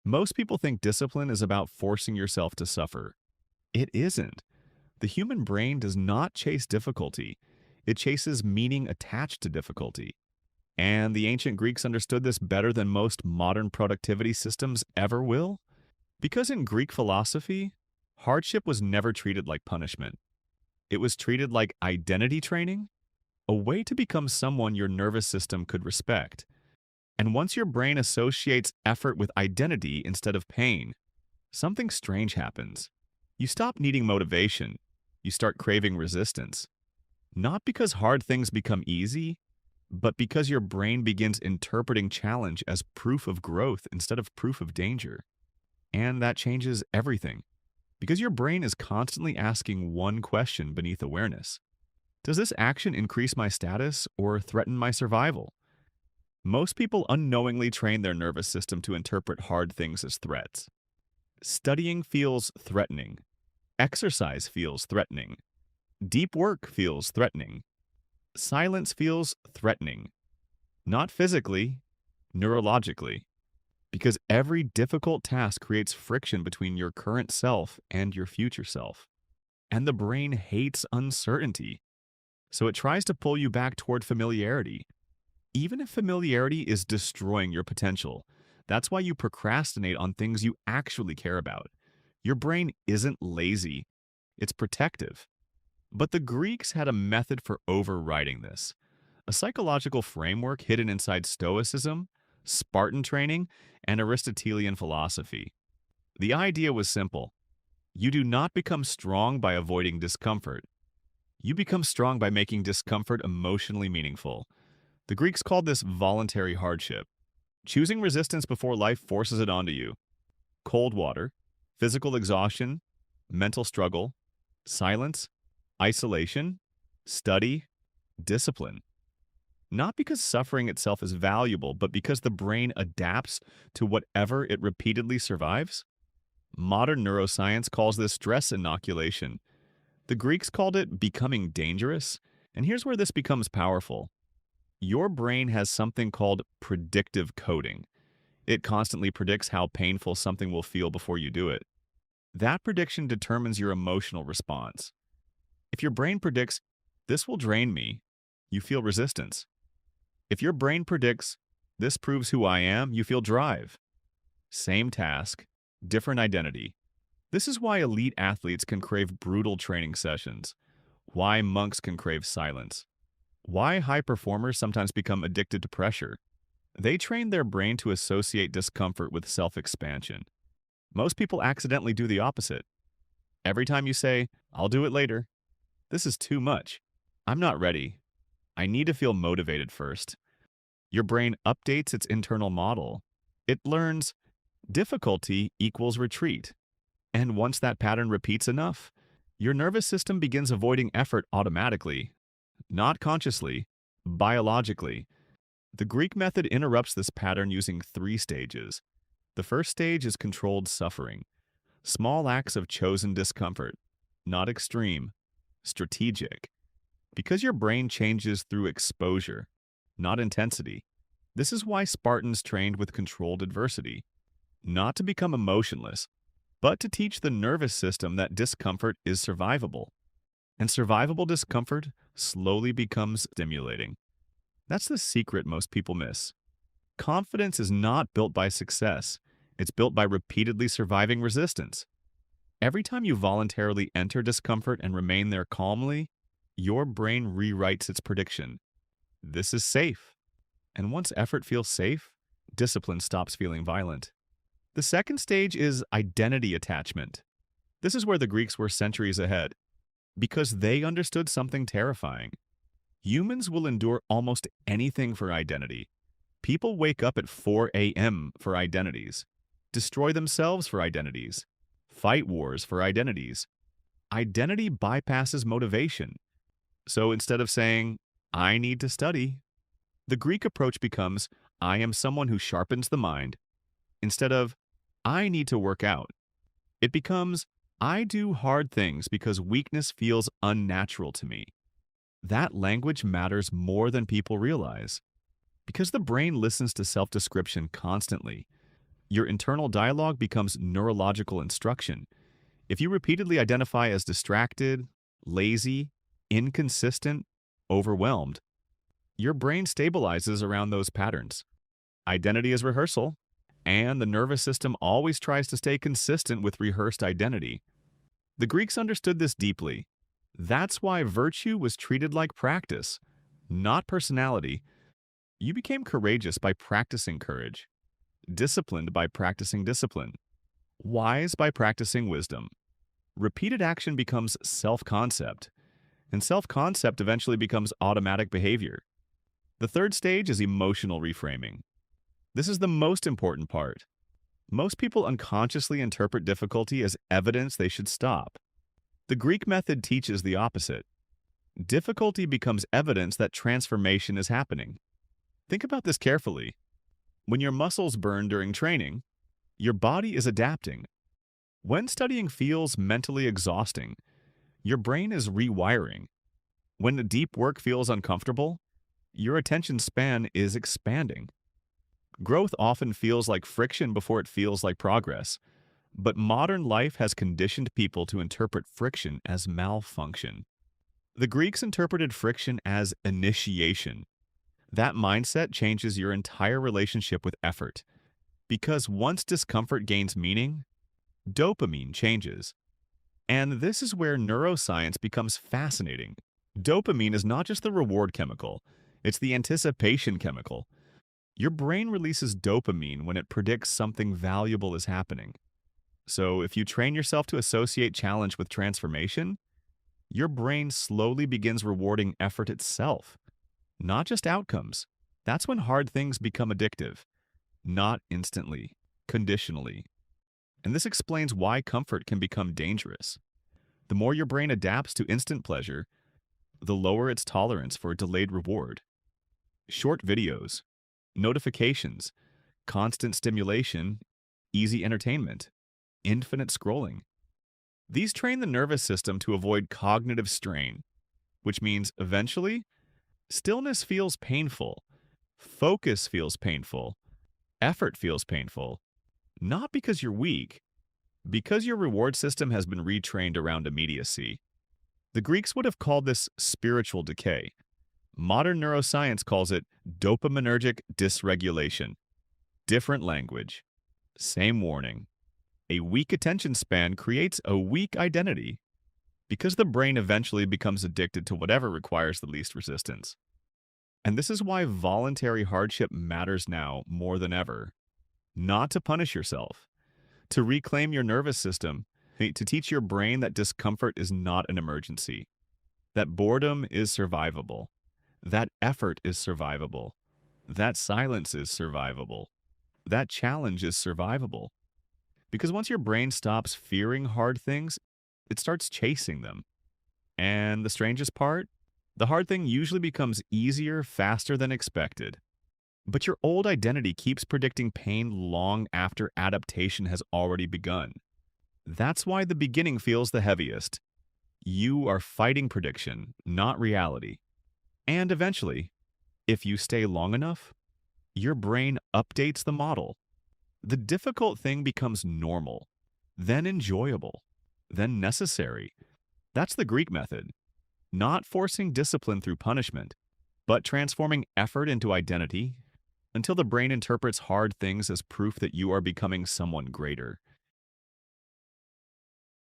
Most people think discipline is about forcing yourself to suffer. It isn't. The human brain does not chase difficulty. It chases meaning attached to difficulty. And the ancient Greeks understood this better than most modern productivity systems ever will. Because in Greek philosophy, hardship was never treated like punishment. It was treated like identity training, a way to become someone your nervous system could respect. And once your brain associates effort with identity instead of pain, something strange happens. You stop needing motivation. You start craving resistance. Not because hard things become easy, but because your brain begins interpreting challenge as proof of growth instead of proof of danger. And that changes everything, because your brain is constantly asking one question beneath awareness. Does this action increase my status or threaten my survival? Most people unknowingly train their nervous system to interpret hard things as threats. Studying feels threatening. Exercise feels threatening. Deep work feels threatening. Silence feels threatening. Not physically, neurologically. Because every difficult task creates friction between your current self and your future self. And the brain hates uncertainty. So it tries to pull you back toward familiarity. Even if familiarity is destroying your potential, that's why you procrastinate on things you actually care about. Your brain isn't lazy, it's protective. But the Greeks had a method for overriding this, a psychological framework hidden inside Stoicism, Spartan training, and Aristotelian philosophy. The idea was simple. You do not become strong by avoiding discomfort. You become strong by making discomfort emotionally meaningful. The Greeks called this voluntary hardship. Choosing resistance before life forces it onto you. Cold water, physical exhaustion, mental struggle, silence, isolation, study, discipline. Not because suffering itself is valuable, but because the brain adapts to whatever it repeatedly survives. Modern neuroscience calls this stress inoculation. The Greeks called it becoming dangerous, and here's where this becomes powerful. Your brain has something called predictive coding. It constantly predicts how painful something will feel before you do it. That prediction determines your emotional response. If your brain predicts, this will drain me, you feel resistance. If your brain predicts, this proves who I am, you feel drive. Same task, different identity. This is why elite athletes can crave brutal training sessions, why monks can crave silence, why high performers sometimes become addicted to pressure. They train their brain to associate discomfort with self-expansion. Most people accidentally do the opposite. Every time you say, I'll do it later, this is too much. I'm not ready. I need to feel motivated first. Your brain updates its internal model. It learns difficulty equals retreat. And once that pattern repeats enough, your nervous system begins avoiding effort automatically, not consciously, biologically. The Greek method interrupts this pattern using 3 stages. The first stage is controlled suffering, small acts of chosen discomfort, not extreme, strategic. Because your brain changes through exposure, not intensity. This is why Spartans trained with controlled adversity, not to become emotionless, but to teach the nervous system that discomfort is survivable. And survivable discomfort slowly becomes stimulating. That's the secret most people miss. Confidence is not built by success. It's built by repeatedly surviving resistance. Every time you voluntarily enter discomfort and remain there calmly, your brain rewrites its prediction. This is safe. And once effort feels safe, discipline stops feeling violent. The second stage is identity attachment. This is where the Greeks were centuries ahead, because they understood something terrifying. Humans will endure almost anything for identity. People wake up at 4 a.m. for identities, destroy themselves for identities, fight wars for identities. Identity bypasses motivation. So instead of saying, I need to study, the Greek approach becomes, I am someone who sharpens the mind. Instead of, I need to work out, it becomes, I do hard things because weakness feels unnatural to me. That language matters more than people realize. Because the brain listens to self-description constantly. Your internal dialogue becomes neurological instruction. If you repeatedly identify as distracted, lazy, inconsistent, overwhelmed, your brain stabilizes around those patterns. Identity is rehearsal, and the nervous system always tries to stay consistent with rehearsed identity. The Greeks understood this deeply. That's why virtue was treated like practice, not personality. You became courageous by practicing courage, disciplined by practicing discipline, wise by practicing wisdom. Repeated action becomes self-concept, and self-concept eventually becomes automatic behavior. The third stage is emotional reframing. This is the most important part. Most people unconsciously interpret difficulty as evidence they should stop. The Greek method teaches the opposite. Difficulty becomes evidence that transformation is happening. Think about this carefully. When your muscles burn during training, your body is adapting. When studying feels mentally exhausting, your brain is rewiring. When the deep work feels uncomfortable, your attention span is expanding. Growth often feels like friction before it feels like progress, but modern life has conditioned people to interpret friction as malfunction. The Greeks interpreted friction as initiation. That mindset changes your entire relationship with effort, because once discomfort gains meaning, dopamine changes. And this is where neuroscience becomes fascinating. Dopamine is not just the reward chemical, it's the anticipation chemical. Your brain releases dopamine when it predicts something valuable is happening. So if you train yourself to associate challenge with transformation, your brain slowly begins rewarding effort itself, not just outcomes. That's when hard things become addictive, not instantly, conditionally. And this explains why comfort can become dangerous. The more your brain adapts to instant pleasure, the lower its tolerance for delayed reward. Short videos, notifications, constant stimulation, easy entertainment, infinite scrolling. These train the nervous system to avoid cognitive strain, which means eventually, stillness feels painful, focus feels painful, effort feels painful, not because you're weak, because your reward system has been retrained around immediacy. The Greeks would have called this spiritual decay. Modern neuroscience calls it dopaminergic dysregulation. Different language, same warning. A weak attention span creates a weak identity because the brain eventually becomes addicted to whatever requires the least resistance. And this is why voluntary hardship matters now more than ever. Not to punish yourself, to reclaim your nervous system, to teach your brain that discomfort is not an emergency, that boredom is survivable, that effort is survivable, that silence is survivable, that challenge is survivable. Because once your brain stops fearing hard things, it starts chasing them. And the strangest part? The hard thing usually becomes easier faster than expected. But your old identity keeps predicting pain long after adaptation has already begun. That's why the beginning feels the heaviest. You are fighting prediction, not reality. And eventually, if you stay long enough, your brain updates the model. The difficult thing becomes normal, then enjoyable, then necessary. That's the Greek method. Not forcing discipline through punishment, but transforming effort into identity until the brain interprets hard things as proof that you are becoming someone greater.